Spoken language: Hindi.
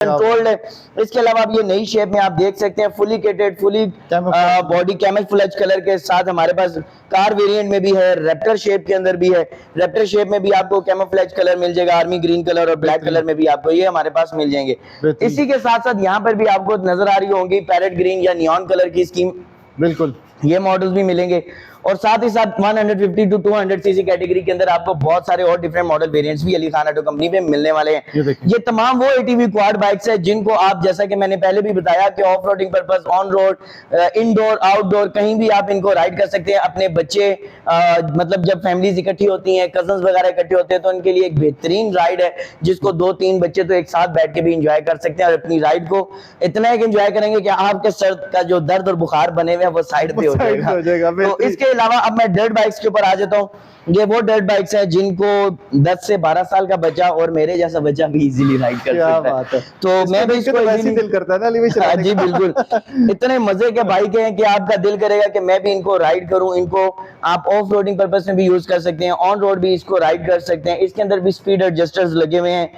कंट्रोल्ड है। इसके अलावा अब ये नई शेप में आप देख सकते हैं, fully kitted, fully body camouflage colour के साथ हमारे पास कार वेरिएंट में भी है, रैप्टर शेप के अंदर भी है। रैप्टर शेप में भी आपको कैमोफ्लेज कलर मिल जाएगा, आर्मी ग्रीन कलर और ब्लैक कलर में भी आपको ये हमारे पास मिल जाएंगे। इसी के साथ साथ यहाँ पर भी आपको नजर आ रही होंगी पैरेट ग्रीन या नियॉन कलर की स्कीम, बिल्कुल ये मॉडल्स भी मिलेंगे। और साथ ही साथ 150 टू 200 सीसी कैटेगरी के अंदर आपको बहुत सारे और डिफरेंट मॉडल वेरिएंट्स भी अली खान ऑटो कंपनी पे मिलने वाले हैं। ये तमाम वो एटीवी क्वाड बाइक्स है जिनको आप, जैसा कि मैंने पहले भी बताया कि off roading purpose, on road, indoor, outdoor कहीं भी आप इनको राइड कर सकते हैं। अपने बच्चे मतलब जब फैमिलीज इकट्ठी होती हैं, कजन्स वगैरह इकट्ठे होते हैं, तो उनके लिए एक बेहतरीन राइड है जिसको 2-3 बच्चे तो एक साथ बैठ के भी इंजॉय कर सकते हैं और अपनी राइड को इतना एक इंजॉय करेंगे कि आपके सर का जो दर्द और बुखार बने हुए हैं वो साइड पे हो जाएगा। तो इसके अलावा अब मैं डर्ट बाइक्स के ऊपर आ जाता हूँ। ये वो डर्ट बाइक्स हैं जिनको 10 से 12 साल का बच्चा और मेरे जैसा बच्चा भी इजीली राइड कर सकता है। तो मैं भी इसको वैसे दिल करता है ना अली भाई। हाँ जी बिल्कुल, इतने मजे के बाइक हैं कि आपका दिल करेगा कि मैं भी इनको राइड करूं। इनको आप ऑफ रोडिंग पर्पस में भी यूज कर सकते हैं, ऑन रोड भी इसको राइड कर सकते हैं। इसके अंदर भी स्पीड एडजस्टर्स लगे हुए हैं